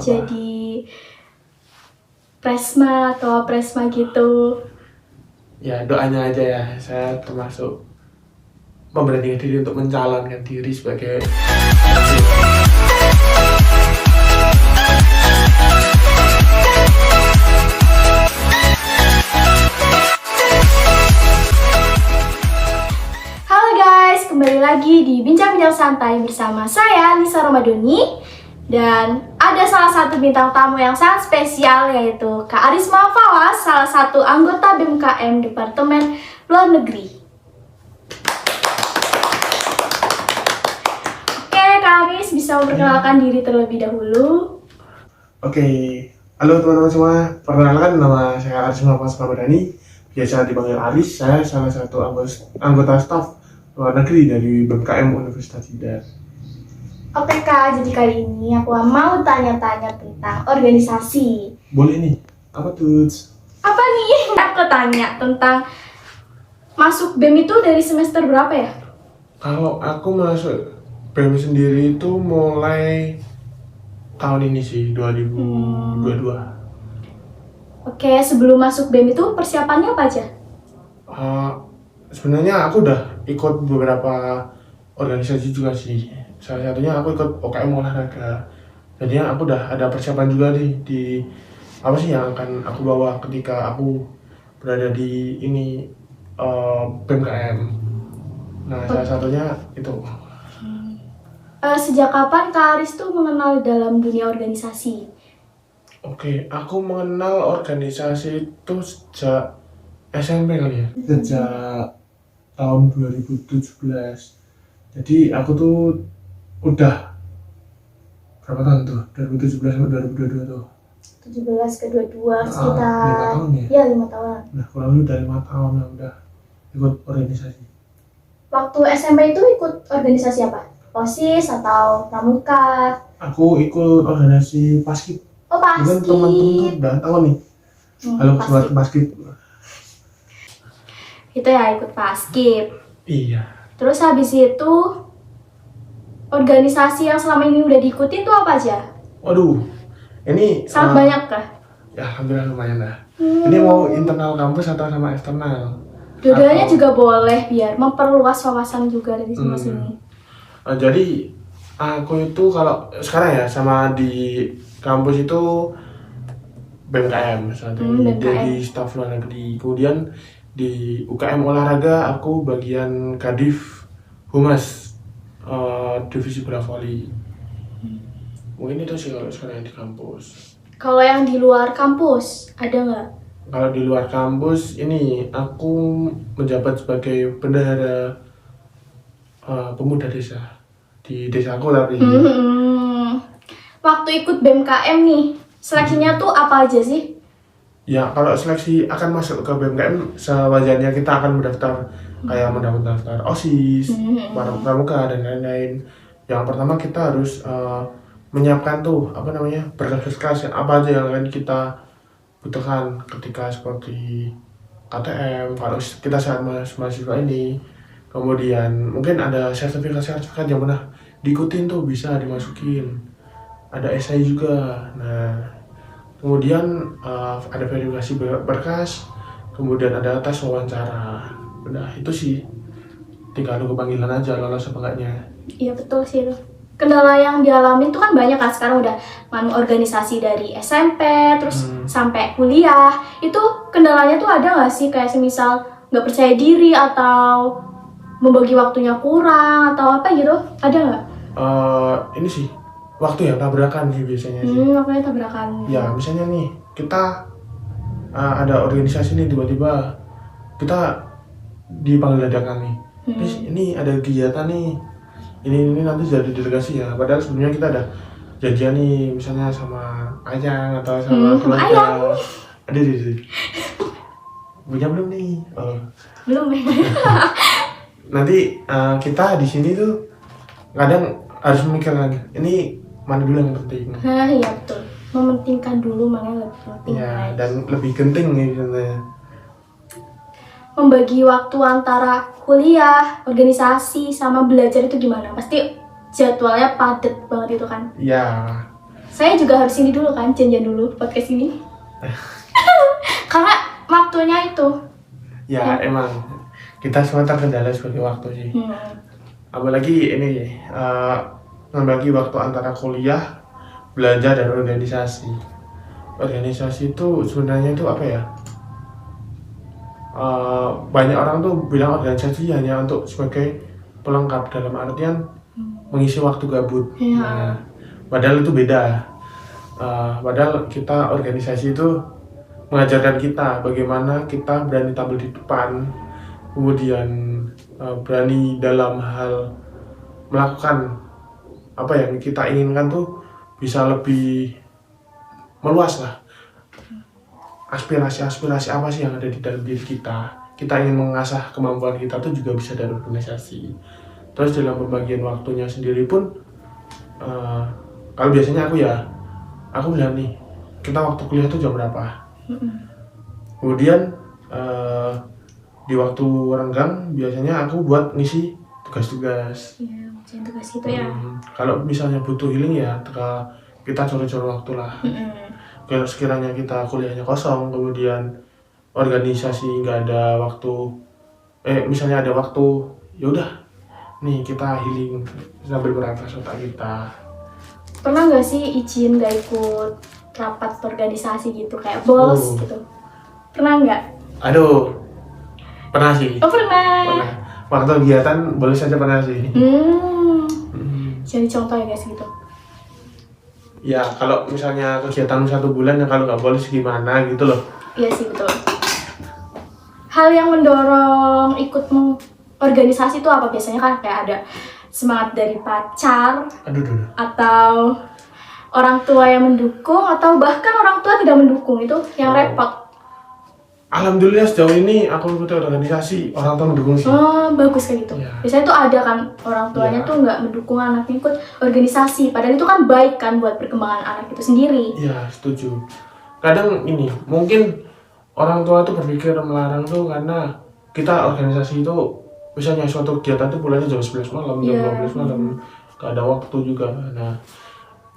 jadi presma atau presma gitu. Ya doanya aja ya, saya termasuk memberanikan diri untuk mencalonkan diri sebagai Halo guys, kembali lagi di Bincang-Bincang Santai bersama saya Lisa Ramadhani. Dan ada salah satu bintang tamu yang sangat spesial, yaitu Kak Arisma Fawas, salah satu anggota BMKM Departemen Luar Negeri. Oke, Kak Aris bisa memperkenalkan diri terlebih dahulu. Oke, halo teman-teman semua. Perkenalkan, nama saya Arisma Fawas Ramadhani, biasa dipanggil Aris. Saya salah satu anggota staf luar negeri dari BMKM Universitas Jeddah. Oke Kak, jadi kali ini aku mau tanya-tanya tentang organisasi. Boleh nih, apa tuh? Apa nih? Aku tanya tentang masuk BEM itu dari semester berapa ya? Kalau aku masuk BEM sendiri itu mulai tahun ini sih, 2022. Oke, sebelum masuk BEM itu persiapannya apa aja? Sebenarnya aku udah ikut beberapa organisasi juga sih. Salah satunya aku ikut OKM olahraga. Jadinya aku udah ada persiapan juga nih di apa sih yang akan aku bawa ketika aku berada di ini BMKM. Nah, salah satunya itu. Sejak kapan Kak Aris tuh mengenal dalam dunia organisasi? Oke, aku mengenal organisasi itu sejak SMP kali ya. Sejak tahun 2017. Jadi aku tuh udah berapa tahun tuh? 2017 sampai 2022 tuh. 17 ke 22 sekitar 5 tahun ya? Ya, 5 tahun. Nah, kurang lebih udah 5 tahun yang udah ikut organisasi. Waktu SMP itu ikut organisasi apa? OSIS atau pramuka? Aku ikut organisasi Paskib. Oh, Mungkin Paskib. teman-teman tuh udah tahu nih. Halo sobat Paskib. Itu ya, ikut Paskib. Iya. Terus habis itu organisasi yang selama ini udah diikutin tuh apa aja? Waduh, ini Sangat banyak kah? ya alhamdulillah lumayan lah. Ini mau internal kampus atau sama eksternal? Dua-duanya juga boleh biar memperluas wawasan juga dari semua sini. Jadi aku itu kalau sekarang ya sama di kampus itu BMKM misalnya, jadi staf luar negeri. Kemudian di UKM olahraga aku bagian Kadif Humas divisi bola voli. Mungkin itu sih kalau sekarang di kampus. Kalau yang di luar kampus ada nggak? Kalau di luar kampus ini aku menjabat sebagai bendahara pemuda desa di desaku tapi. Waktu ikut BMKM nih, seleksinya tuh apa aja sih? Ya kalau seleksi akan masuk ke BMKM sewajarnya kita akan mendaftar kayak mendaftar OSIS, pramuka dan lain-lain. Yang pertama kita harus menyiapkan tuh berkas-berkas apa aja yang akan kita butuhkan ketika seperti KTM kalau kita saat mahasiswa ini. Kemudian mungkin ada sertifikat yang pernah diikutin tuh bisa dimasukin. Ada esai juga. Nah, kemudian ada verifikasi berkas, kemudian ada tes wawancara. Udah itu sih, tinggal nunggu panggilan aja lolos apa enggaknya. Iya betul sih itu. Kendala yang dialami tuh kan banyak kan, sekarang udah organisasi dari SMP terus sampai kuliah. Itu kendalanya tuh ada nggak sih, kayak semisal nggak percaya diri atau membagi waktunya kurang atau apa gitu, ada nggak? Ini sih waktu yang tabrakan sih biasanya sih. Waktunya tabrakan. Ya misalnya nih kita ada organisasi nih, tiba-tiba kita dipanggil dadakan nih. Terus ini ada kegiatan nih. Ini nanti jadi delegasi ya. Padahal sebelumnya kita ada janjian nih, misalnya sama Ayang atau sama keluarga. Ada punya belum nih? Belum ya. Nanti kita di sini tuh kadang harus memikirkan ini mana dulu yang penting. Nah iya betul, mementingkan dulu mana yang lebih penting. Ya, dan lebih genting nih sebenarnya. Membagi waktu antara kuliah, organisasi, sama belajar itu gimana? Pasti jadwalnya padat banget itu kan? Ya, Saya juga harus ini dulu kan, janjian dulu podcast ini. Karena waktunya itu. Ya emang kita semua terkendala sebagai waktu sih. Apalagi ini membagi waktu antara kuliah, belajar dan organisasi. Organisasi itu sebenarnya itu apa ya? Banyak orang tuh bilang organisasi hanya untuk sebagai pelengkap, dalam artian mengisi waktu gabut. Nah, padahal itu beda. Padahal kita organisasi itu mengajarkan kita bagaimana kita berani tampil di depan, kemudian berani dalam hal melakukan apa yang kita inginkan tuh bisa lebih meluas lah. Aspirasi apa sih yang ada di dalam diri kita. Kita ingin mengasah kemampuan kita tuh juga bisa dari organisasi. Terus dalam pembagian waktunya sendiri pun kalau biasanya aku bilang nih, kita waktu kuliah tuh jam berapa. Kemudian di waktu renggang biasanya aku buat ngisi tugas-tugas. Iya, ngerjain tugas itu ya. Kalau misalnya butuh healing ya kita curi-curi waktu lah. Kalau sekiranya kita kuliahnya kosong, kemudian organisasi nggak ada waktu, misalnya ada waktu, ya udah, nih kita healing sambil merampas otak kita. Pernah nggak sih izin nggak ikut rapat organisasi gitu kayak bolos gitu? Pernah nggak? Aduh, pernah sih. Oh pernah. Pernah. Waktu kegiatan boleh saja pernah sih. Jadi contoh ya guys gitu. Ya kalau misalnya kegiatan 1 bulan ya kalau nggak boleh gimana gitu loh. Iya sih betul. Hal yang mendorong ikut organisasi itu apa biasanya kan kayak ada semangat dari pacar, atau orang tua yang mendukung, atau bahkan orang tua tidak mendukung, itu yang repot. Alhamdulillah sejauh ini aku ikut organisasi orang tua mendukung sih. Oh bagus kayak gitu. Ya. Biasanya tuh ada kan orang tuanya tuh nggak mendukung anaknya ikut organisasi, padahal itu kan baik kan buat perkembangan anak itu sendiri. Iya setuju. Kadang ini mungkin orang tua tuh berpikir melarang tuh karena kita organisasi itu misalnya suatu kegiatan tuh mulainya jam 11 malam, jam 12 malam, gak ada waktu juga. Nah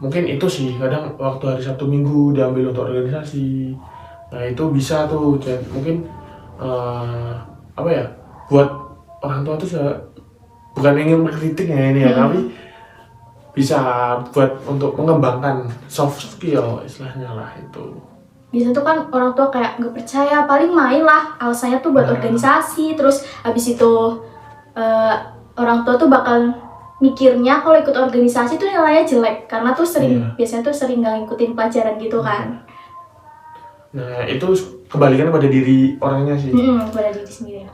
mungkin itu sih kadang waktu hari Sabtu Minggu diambil untuk organisasi. Nah itu bisa tuh mungkin apa ya, buat orang tua tuh bukan ingin mengkritik ya ini ya, tapi bisa buat untuk mengembangkan soft skill istilahnya lah itu. Biasanya tuh kan orang tua kayak nggak percaya, paling main lah alasannya tuh buat organisasi, terus habis itu orang tua tuh bakal mikirnya kalau ikut organisasi tuh nilainya jelek karena tuh biasanya tuh sering nggak ngikutin pelajaran gitu kan. Nah itu kebalikan pada diri orangnya sih. Pada diri sendiri.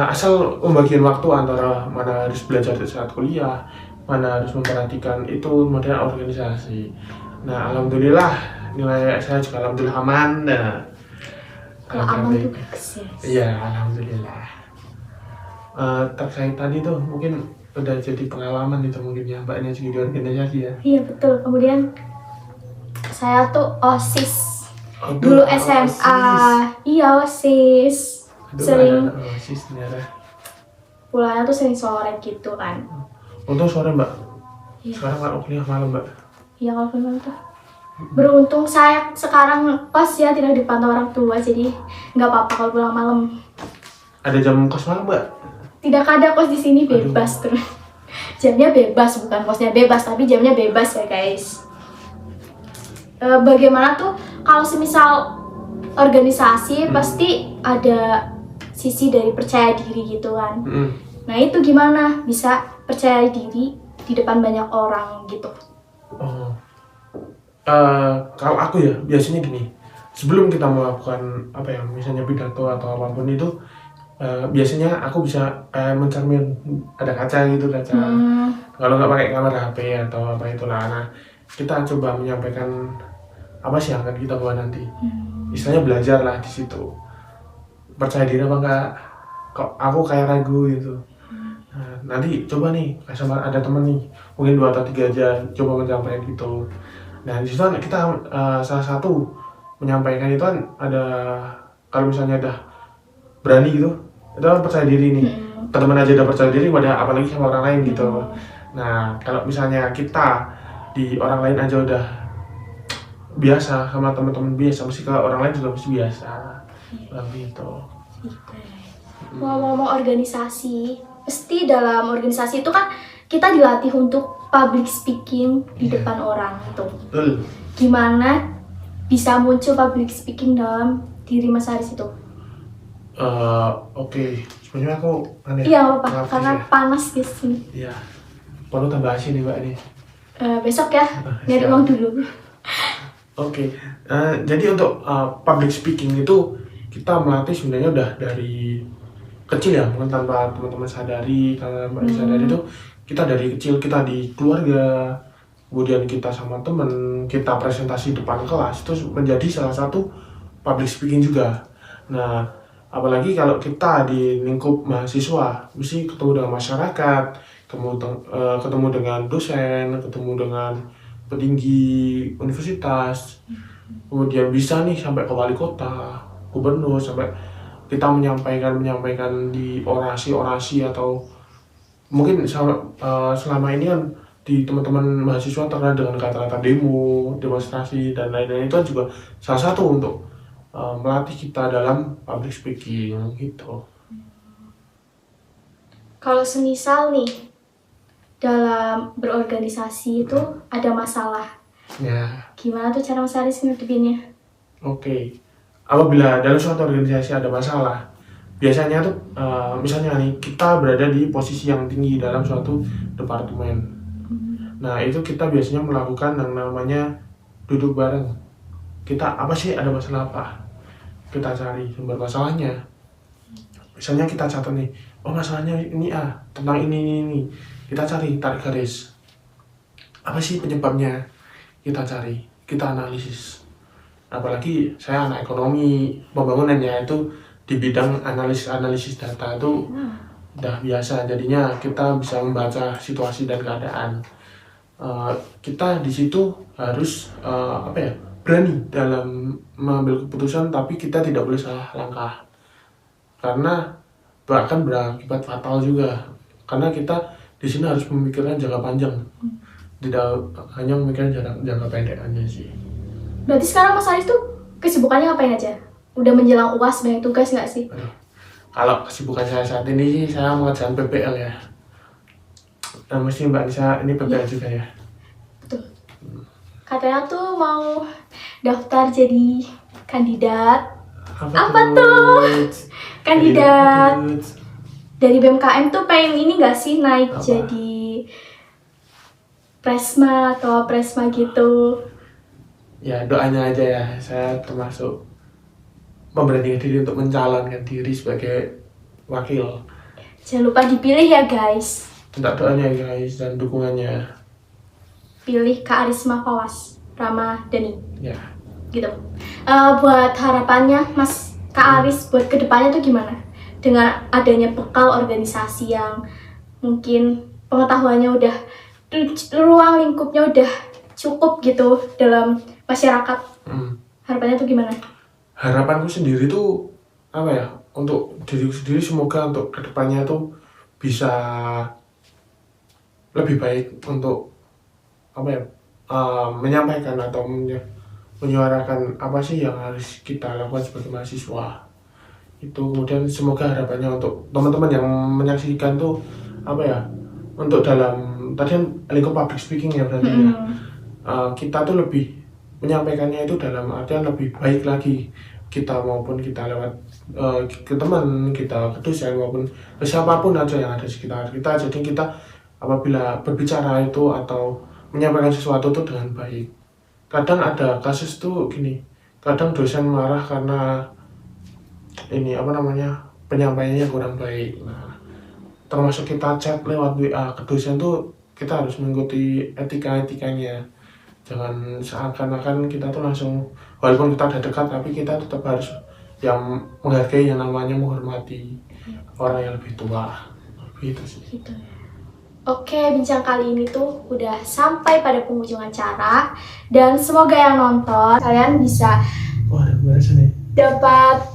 Asal pembagian waktu antara mana harus belajar saat kuliah, mana harus memperhatikan itu model organisasi. Nah alhamdulillah nilai saya juga alhamdulillah aman. Nah, kalau aman tuh bagus ya. Iya alhamdulillah. Terkait tadi tuh mungkin udah jadi pengalaman itu mungkin ya mbaknya juga di organisasi ya. Iya betul. Kemudian saya tuh OSIS. Dulu SMA, iya OSIS. Sering OSIS ternyata. Pulangnya tuh sering sore gitu kan. Untung sore mbak. Iya. Sekarang kalau kuliah malam mbak. Iya kalau kuliah tuh. Beruntung saya sekarang kos ya tidak dipantau orang tua, jadi nggak apa-apa kalau pulang malam. Ada jam kos malam mbak? Tidak ada kos di sini, bebas terus. Jamnya bebas, bukan kosnya bebas tapi jamnya bebas ya guys. Bagaimana tuh kalau semisal organisasi pasti ada sisi dari percaya diri gitu kan. Nah itu gimana bisa percaya diri di depan banyak orang gitu? Kalau aku ya biasanya gini, sebelum kita melakukan apa ya misalnya pidato atau apapun itu, biasanya aku bisa mencermin, ada kaca gitu kalau nggak pakai kamera HP atau apa itulah. Nah kita coba menyampaikan apa sih yang akan kita bawa nanti. Istilahnya belajar lah di situ. Percaya diri apa enggak? Kok aku kayak ragu gitu. Nah, nanti coba nih, sama ada temen nih, mungkin 2 atau 3 aja coba menyampaikan gitu. Nah di situ kita salah satu menyampaikan itu kan ada, kalau misalnya udah berani gitu, itu kan percaya diri nih. Teman-teman aja udah percaya diri, apalagi sama orang lain gitu. Nah kalau misalnya kita di orang lain aja udah biasa sama teman-teman biasa, mesti ke orang lain juga mesti biasa. Gitu. Ngomong organisasi, pasti dalam organisasi itu kan kita dilatih untuk public speaking di depan orang itu. Betul. Gimana bisa muncul public speaking dalam diri Mas Haris itu? Oke. Sebenarnya aku iya apa karena panas di sini. Iya. Perlu tambah asin nih Mbak ini. Besok ya, nyari uang dulu. Oke. Jadi untuk public speaking itu kita melatih sebenarnya udah dari kecil ya, mungkin tanpa teman-teman sadari, karena Mbak sadari itu kita dari kecil, kita di keluarga, kemudian kita sama temen, kita presentasi depan kelas, itu menjadi salah satu public speaking juga. Nah, apalagi kalau kita di lingkup mahasiswa, mesti ketemu dengan masyarakat, ketemu dengan dosen, ketemu dengan petinggi universitas, kemudian bisa nih sampai ke wali kota, gubernur, sampai kita menyampaikan di orasi atau mungkin selama ini kan di teman-teman mahasiswa terkenal dengan kata-kata demo, demonstrasi dan lain-lain, itu juga salah satu untuk melatih kita dalam public speaking gitu. Kalau semisal nih dalam berorganisasi itu ada masalah, gimana tuh cara Mas Haris ngadepinnya? Oke. Apabila dalam suatu organisasi ada masalah, biasanya tuh misalnya nih kita berada di posisi yang tinggi dalam suatu departemen. Nah, itu kita biasanya melakukan yang namanya duduk bareng. Kita apa sih, ada masalah apa? Kita cari sumber masalahnya. Misalnya kita catat nih, oh masalahnya ini tentang ini. Kita cari, tarik garis. Apa sih penyebabnya? Kita cari, kita analisis. Apalagi saya anak ekonomi pembangunannya, itu di bidang analisis data itu udah biasa, jadinya kita bisa membaca situasi dan keadaan. Kita di situ harus berani dalam mengambil keputusan, tapi kita tidak boleh salah langkah karena bahkan berakibat fatal juga, karena kita di sini harus memikirkan jangka panjang, tidak hanya memikirkan jangka pendek aja sih. Berarti sekarang Mas Haris tuh kesibukannya ngapain aja? Udah menjelang UAS, banyak tugas nggak sih? Kalau kesibukan saya saat ini, saya mengerjakan PPL ya. Nah, mesti Mbak Nisa ini PPL juga ya? Betul. Katanya tuh mau daftar jadi kandidat. Apa tuh? Kandidat. Dari BMKM tuh pengen ini nggak sih naik jadi presma atau presma gitu? Ya doanya aja ya, saya termasuk memberanikan diri untuk mencalonkan diri sebagai wakil. Jangan lupa dipilih ya guys. Minta doanya guys dan dukungannya. Pilih Kak Arisma Fawas Ramadhani. Ya. Gitu. Buat harapannya Mas Kak Aris buat kedepannya tuh gimana? Dengan adanya bekal organisasi yang mungkin pengetahuannya udah, ruang lingkupnya udah cukup gitu dalam masyarakat. Harapannya tuh gimana? Harapanku sendiri tuh untuk diriku sendiri, semoga untuk kedepannya tuh bisa lebih baik untuk menyampaikan atau menyuarakan apa sih yang harus kita lakukan sebagai mahasiswa. Itu kemudian semoga harapannya untuk teman-teman yang menyaksikan tuh untuk dalam tadi kan lingkup public speaking ya berarti ya. Kita tuh lebih menyampaikannya itu dalam artian lebih baik lagi, kita maupun kita lewat ke teman kita, ke dosen maupun ke siapapun aja yang ada di sekitar kita. Jadi kita apabila berbicara itu atau menyampaikan sesuatu itu dengan baik. Kadang ada kasus tuh gini, kadang dosen marah karena penyampaiannya kurang baik. Nah, termasuk kita chat lewat WA ke dosen tuh kita harus mengikuti etikanya. Jangan seakan-akan kita tuh langsung, walaupun kita udah dekat, tapi kita tetap harus yang menghargai, yang namanya menghormati orang yang lebih tua. Gitu sih. Gitu. Oke, bincang kali ini tuh udah sampai pada penghujung acara, dan semoga yang nonton kalian bisa dapat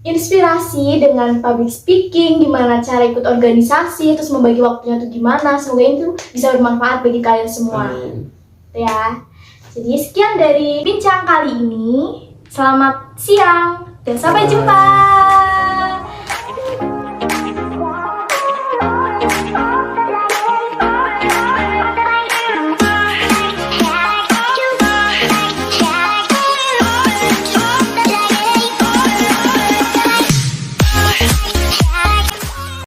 inspirasi dengan public speaking, gimana cara ikut organisasi, terus membagi waktunya tuh gimana. Semoga itu bisa bermanfaat bagi kalian semua. Amin. Ya. Jadi sekian dari bincang kali ini. Selamat siang dan sampai jumpa.